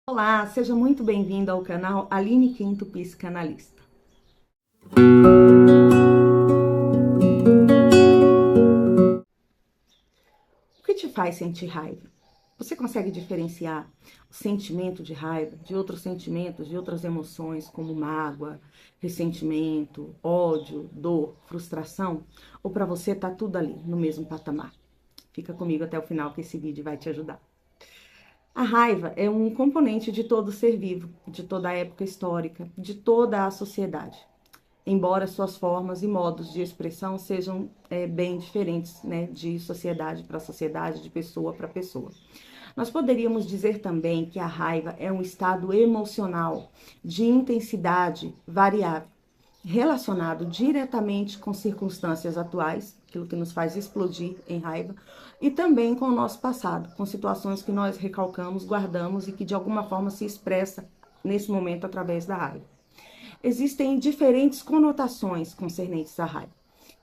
Olá, seja muito bem-vindo ao canal Aline Quinto Psicanalista. O que te faz sentir raiva? Você consegue diferenciar o sentimento de raiva de outros sentimentos, de outras emoções, como mágoa, ressentimento, ódio, dor, frustração? Ou para você tá tudo ali, no mesmo patamar? Fica comigo até o final que esse vídeo vai te ajudar. A raiva é um componente de todo ser vivo, de toda a época histórica, de toda a sociedade. Embora suas formas e modos de expressão sejam bem diferentes, né, de sociedade para sociedade, de pessoa para pessoa. Nós poderíamos dizer também que a raiva é um estado emocional de intensidade variável, relacionado diretamente com circunstâncias atuais, aquilo que nos faz explodir em raiva, e também com o nosso passado, com situações que nós recalcamos, guardamos e que de alguma forma se expressa nesse momento através da raiva. Existem diferentes conotações concernentes à raiva.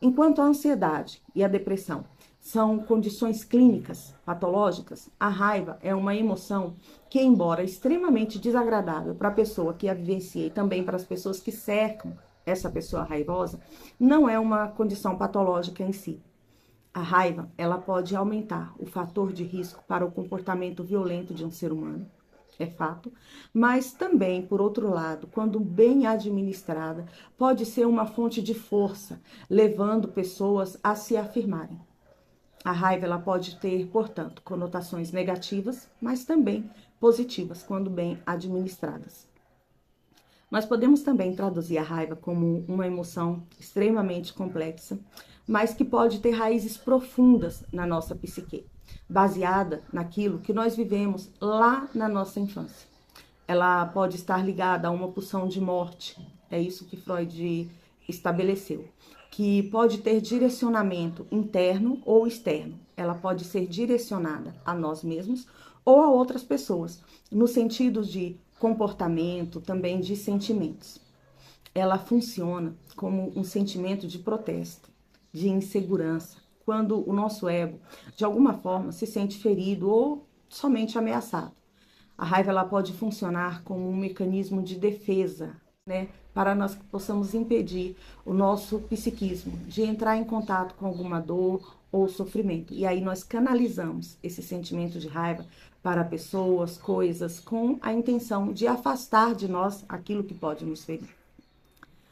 Enquanto a ansiedade e a depressão são condições clínicas, patológicas, a raiva é uma emoção que, embora extremamente desagradável para a pessoa que a vivencia e também para as pessoas que cercam essa pessoa raivosa, não é uma condição patológica em si. A raiva, ela pode aumentar o fator de risco para o comportamento violento de um ser humano, é fato, mas também, por outro lado, quando bem administrada, pode ser uma fonte de força, levando pessoas a se afirmarem. A raiva ela pode ter, portanto, conotações negativas, mas também positivas, quando bem administradas. Nós podemos também traduzir a raiva como uma emoção extremamente complexa, mas que pode ter raízes profundas na nossa psique, baseada naquilo que nós vivemos lá na nossa infância. Ela pode estar ligada a uma pulsão de morte, é isso que Freud estabeleceu, que pode ter direcionamento interno ou externo. Ela pode ser direcionada a nós mesmos ou a outras pessoas, no sentido de comportamento, também de sentimentos. Ela funciona como um sentimento de protesto, de insegurança, quando o nosso ego, de alguma forma, se sente ferido ou somente ameaçado. A raiva ela pode funcionar como um mecanismo de defesa, né, para nós que possamos impedir o nosso psiquismo de entrar em contato com alguma dor ou sofrimento. E aí nós canalizamos esse sentimento de raiva para pessoas, coisas, com a intenção de afastar de nós aquilo que pode nos ferir.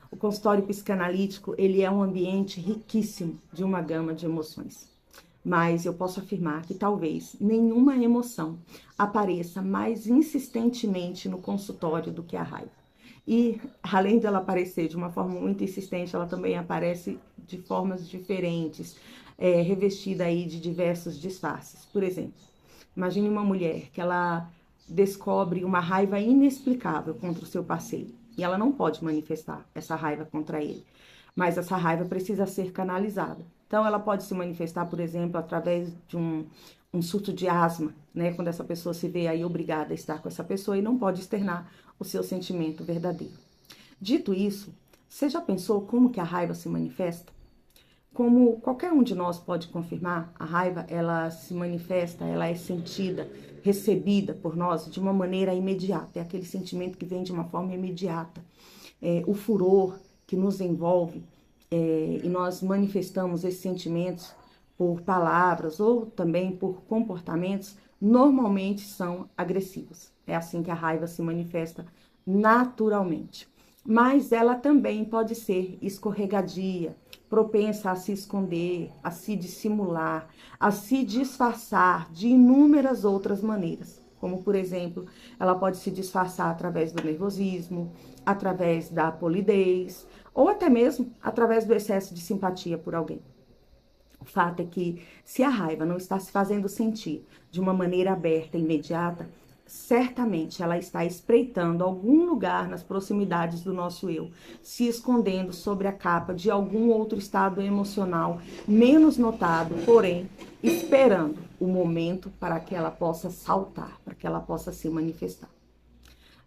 O consultório psicanalítico, ele é um ambiente riquíssimo de uma gama de emoções. Mas eu posso afirmar que talvez nenhuma emoção apareça mais insistentemente no consultório do que a raiva. E, além de ela aparecer de uma forma muito insistente, ela também aparece de formas diferentes, revestida aí de diversos disfarces. Por exemplo, imagine uma mulher que ela descobre uma raiva inexplicável contra o seu parceiro. E ela não pode manifestar essa raiva contra ele. Mas essa raiva precisa ser canalizada. Então, ela pode se manifestar, por exemplo, através de um surto de asma, né? Quando essa pessoa se vê aí obrigada a estar com essa pessoa e não pode externar o seu sentimento verdadeiro. Dito isso, você já pensou como que a raiva se manifesta? Como qualquer um de nós pode confirmar, a raiva, ela se manifesta, ela é sentida, recebida por nós de uma maneira imediata. É aquele sentimento que vem de uma forma imediata. O furor que nos envolve, e nós manifestamos esses sentimentos por palavras ou também por comportamentos, normalmente são agressivos. É assim que a raiva se manifesta naturalmente. Mas ela também pode ser escorregadia, propensa a se esconder, a se dissimular, a se disfarçar de inúmeras outras maneiras. Como, por exemplo, ela pode se disfarçar através do nervosismo, através da polidez, ou até mesmo através do excesso de simpatia por alguém. O fato é que, se a raiva não está se fazendo sentir de uma maneira aberta e imediata, certamente ela está espreitando algum lugar nas proximidades do nosso eu, se escondendo sobre a capa de algum outro estado emocional menos notado, porém esperando o momento para que ela possa saltar, para que ela possa se manifestar.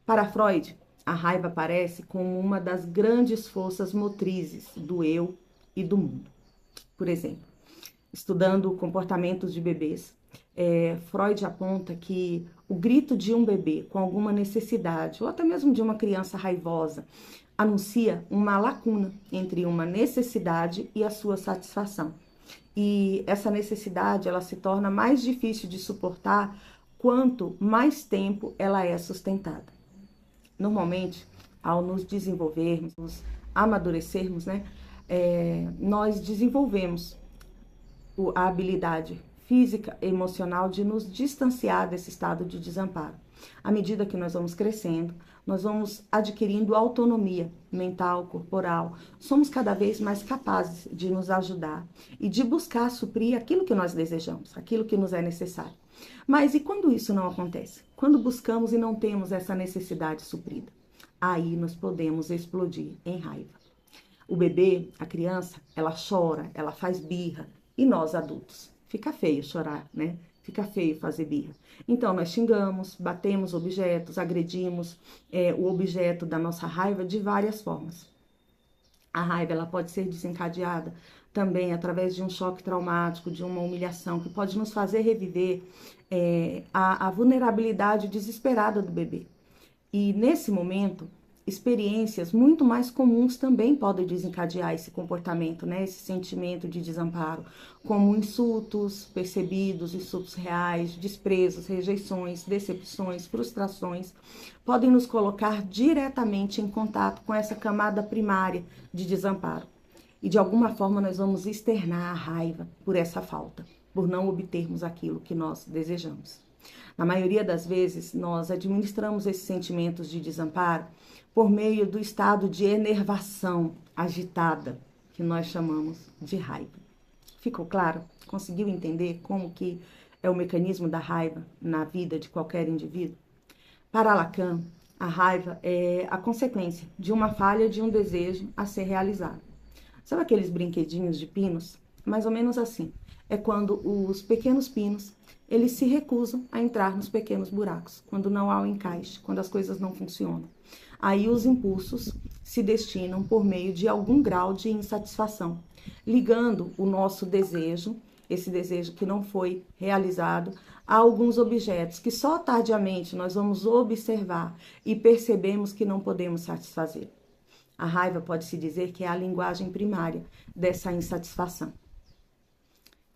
Para Freud, a raiva aparece como uma das grandes forças motrizes do eu e do mundo. Por exemplo, estudando comportamentos de bebês, Freud aponta que o grito de um bebê com alguma necessidade, ou até mesmo de uma criança raivosa, anuncia uma lacuna entre uma necessidade e a sua satisfação. E essa necessidade, ela se torna mais difícil de suportar quanto mais tempo ela é sustentada. Normalmente, ao nos desenvolvermos, nos amadurecermos, né, nós desenvolvemos a habilidade física e emocional de nos distanciar desse estado de desamparo. À medida que nós vamos crescendo, nós vamos adquirindo autonomia mental, corporal, somos cada vez mais capazes de nos ajudar e de buscar suprir aquilo que nós desejamos, aquilo que nos é necessário. Mas e quando isso não acontece? Quando buscamos e não temos essa necessidade suprida? Aí nós podemos explodir em raiva. O bebê, a criança, ela chora, ela faz birra, e nós adultos? Fica feio chorar, né? Fica feio fazer birra. Então, nós xingamos, batemos objetos, agredimos o objeto da nossa raiva de várias formas. A raiva, ela pode ser desencadeada também através de um choque traumático, de uma humilhação, que pode nos fazer reviver a vulnerabilidade desesperada do bebê. E nesse momento, experiências muito mais comuns também podem desencadear esse comportamento, né? Esse sentimento de desamparo, como insultos percebidos, insultos reais, desprezos, rejeições, decepções, frustrações, podem nos colocar diretamente em contato com essa camada primária de desamparo. E de alguma forma nós vamos externar a raiva por essa falta, por não obtermos aquilo que nós desejamos. Na maioria das vezes, nós administramos esses sentimentos de desamparo por meio do estado de enervação agitada, que nós chamamos de raiva. Ficou claro? Conseguiu entender como que é o mecanismo da raiva na vida de qualquer indivíduo? Para Lacan, a raiva é a consequência de uma falha de um desejo a ser realizado. Sabe aqueles brinquedinhos de pinos? Mais ou menos assim. É quando os pequenos pinos, eles se recusam a entrar nos pequenos buracos, quando não há o encaixe, quando as coisas não funcionam. Aí os impulsos se destinam por meio de algum grau de insatisfação, ligando o nosso desejo, esse desejo que não foi realizado, a alguns objetos que só tardiamente nós vamos observar e percebemos que não podemos satisfazer. A raiva pode-se dizer que é a linguagem primária dessa insatisfação.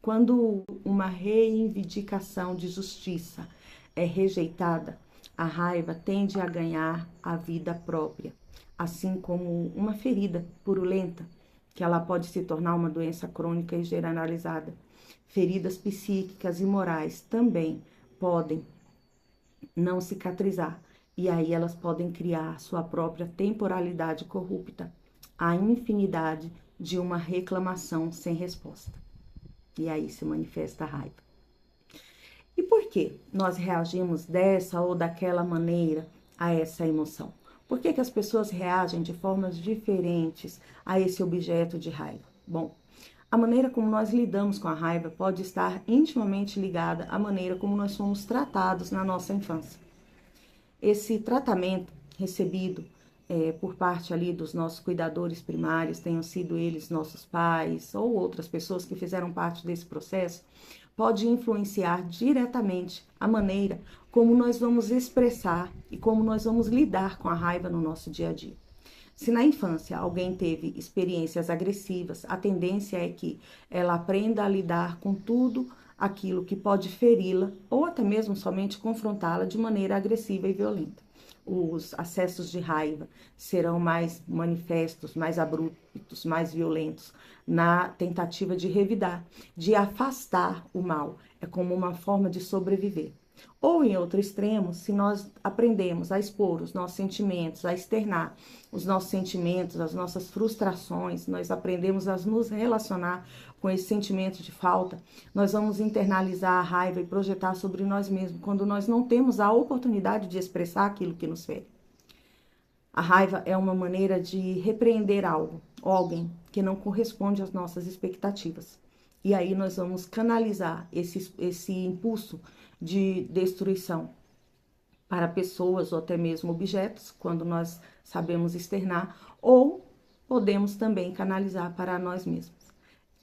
Quando uma reivindicação de justiça é rejeitada, a raiva tende a ganhar a vida própria, assim como uma ferida purulenta, que ela pode se tornar uma doença crônica e generalizada. Feridas psíquicas e morais também podem não cicatrizar, e aí elas podem criar sua própria temporalidade corrupta, a infinidade de uma reclamação sem resposta. E aí se manifesta a raiva. E por que nós reagimos dessa ou daquela maneira a essa emoção? Por que as pessoas reagem de formas diferentes a esse objeto de raiva? Bom, a maneira como nós lidamos com a raiva pode estar intimamente ligada à maneira como nós somos tratados na nossa infância. Esse tratamento recebido por parte ali dos nossos cuidadores primários, tenham sido eles nossos pais ou outras pessoas que fizeram parte desse processo, pode influenciar diretamente a maneira como nós vamos expressar e como nós vamos lidar com a raiva no nosso dia a dia. Se na infância alguém teve experiências agressivas, a tendência é que ela aprenda a lidar com tudo aquilo que pode feri-la ou até mesmo somente confrontá-la de maneira agressiva e violenta. Os acessos de raiva serão mais manifestos, mais abruptos, mais violentos, na tentativa de revidar, de afastar o mal. É como uma forma de sobreviver. Ou, em outro extremo, se nós aprendemos a expor os nossos sentimentos, a externar os nossos sentimentos, as nossas frustrações, nós aprendemos a nos relacionar com esse sentimento de falta, nós vamos internalizar a raiva e projetar sobre nós mesmos, quando nós não temos a oportunidade de expressar aquilo que nos fere. A raiva é uma maneira de repreender algo, ou alguém que não corresponde às nossas expectativas. E aí nós vamos canalizar esse impulso de destruição para pessoas ou até mesmo objetos, quando nós sabemos externar, ou podemos também canalizar para nós mesmos,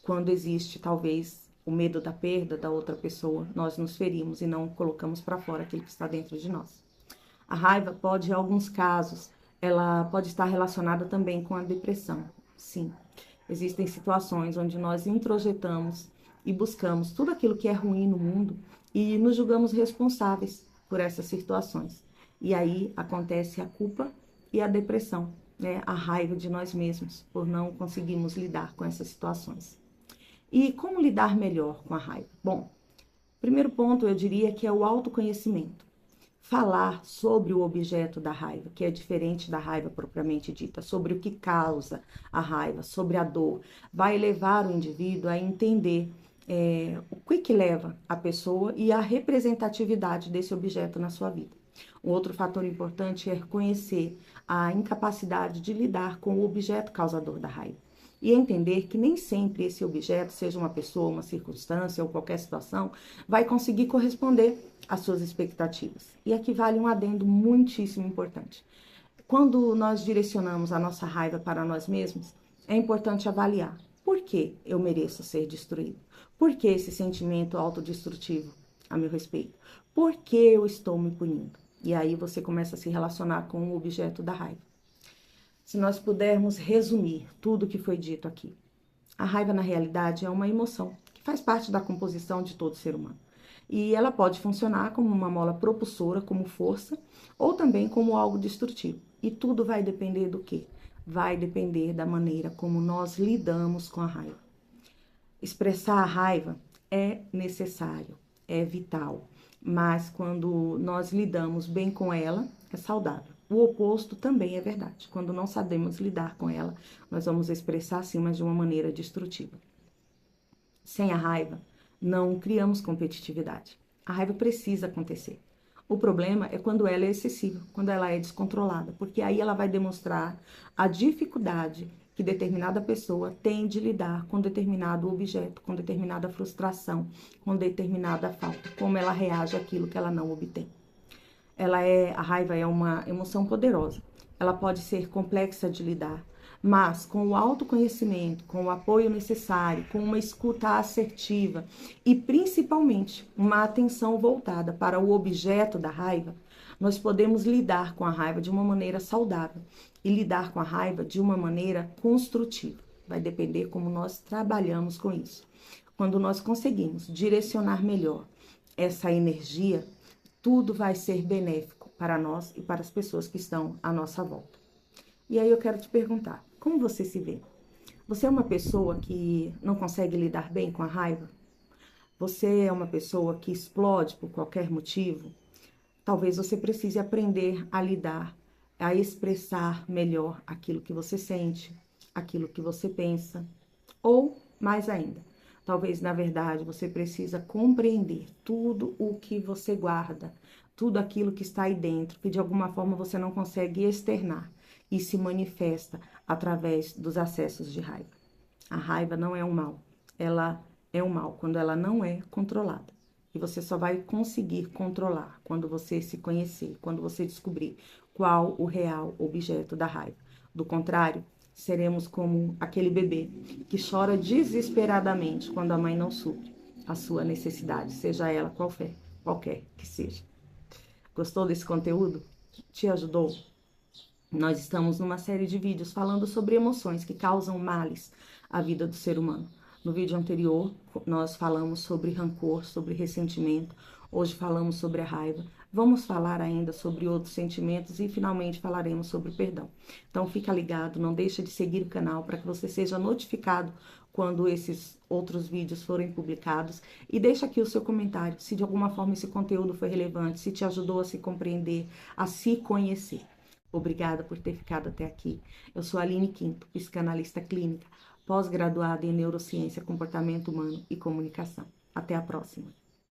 quando existe talvez o medo da perda da outra pessoa, nós nos ferimos e não colocamos para fora aquilo que está dentro de nós. A raiva pode, em alguns casos, ela pode estar relacionada também com a depressão. Sim, existem situações onde nós introjetamos e buscamos tudo aquilo que é ruim no mundo e nos julgamos responsáveis por essas situações. E aí acontece a culpa e a depressão, né? A raiva de nós mesmos por não conseguirmos lidar com essas situações. E como lidar melhor com a raiva? Bom, primeiro ponto eu diria que é o autoconhecimento. Falar sobre o objeto da raiva, que é diferente da raiva propriamente dita, sobre o que causa a raiva, sobre a dor, vai levar o indivíduo a entender o que leva a pessoa e a representatividade desse objeto na sua vida. Um outro fator importante é reconhecer a incapacidade de lidar com o objeto causador da raiva e entender que nem sempre esse objeto, seja uma pessoa, uma circunstância ou qualquer situação, vai conseguir corresponder às suas expectativas. E aqui vale um adendo muitíssimo importante. Quando nós direcionamos a nossa raiva para nós mesmos, é importante avaliar por que eu mereço ser destruído, por que esse sentimento autodestrutivo a meu respeito, por que eu estou me punindo. E aí você começa a se relacionar com o objeto da raiva. Se nós pudermos resumir tudo o que foi dito aqui, a raiva na realidade é uma emoção que faz parte da composição de todo ser humano. E ela pode funcionar como uma mola propulsora, como força, ou também como algo destrutivo. E tudo vai depender do quê? Vai depender da maneira como nós lidamos com a raiva. Expressar a raiva é necessário, é vital, mas quando nós lidamos bem com ela, é saudável. O oposto também é verdade. Quando não sabemos lidar com ela, nós vamos expressar assim, mas de uma maneira destrutiva. Sem a raiva, não criamos competitividade. A raiva precisa acontecer. O problema é quando ela é excessiva, quando ela é descontrolada, porque aí ela vai demonstrar a dificuldade que determinada pessoa tem de lidar com determinado objeto, com determinada frustração, com determinada falta, como ela reage àquilo que ela não obtém. A raiva é uma emoção poderosa. Ela pode ser complexa de lidar, mas com o autoconhecimento, com o apoio necessário, com uma escuta assertiva e principalmente uma atenção voltada para o objeto da raiva, nós podemos lidar com a raiva de uma maneira saudável e lidar com a raiva de uma maneira construtiva. Vai depender como nós trabalhamos com isso. Quando nós conseguimos direcionar melhor essa energia, tudo vai ser benéfico para nós e para as pessoas que estão à nossa volta. E aí eu quero te perguntar, como você se vê? Você é uma pessoa que não consegue lidar bem com a raiva? Você é uma pessoa que explode por qualquer motivo? Talvez você precise aprender a lidar, a expressar melhor aquilo que você sente, aquilo que você pensa, ou mais ainda, talvez, na verdade, você precisa compreender tudo o que você guarda, tudo aquilo que está aí dentro, que de alguma forma você não consegue externar e se manifesta através dos acessos de raiva. A raiva não é um mal, ela é um mal quando ela não é controlada. E você só vai conseguir controlar quando você se conhecer, quando você descobrir qual o real objeto da raiva. Do contrário, seremos como aquele bebê que chora desesperadamente quando a mãe não supre a sua necessidade, seja ela qualquer que seja. Gostou desse conteúdo? Te ajudou? Nós estamos numa série de vídeos falando sobre emoções que causam males à vida do ser humano. No vídeo anterior, nós falamos sobre rancor, sobre ressentimento. Hoje falamos sobre a raiva. Vamos falar ainda sobre outros sentimentos e finalmente falaremos sobre perdão. Então fica ligado, não deixa de seguir o canal para que você seja notificado quando esses outros vídeos forem publicados. E deixa aqui o seu comentário, se de alguma forma esse conteúdo foi relevante, se te ajudou a se compreender, a se conhecer. Obrigada por ter ficado até aqui. Eu sou a Aline Quinto, psicanalista clínica, pós-graduada em Neurociência, Comportamento Humano e Comunicação. Até a próxima.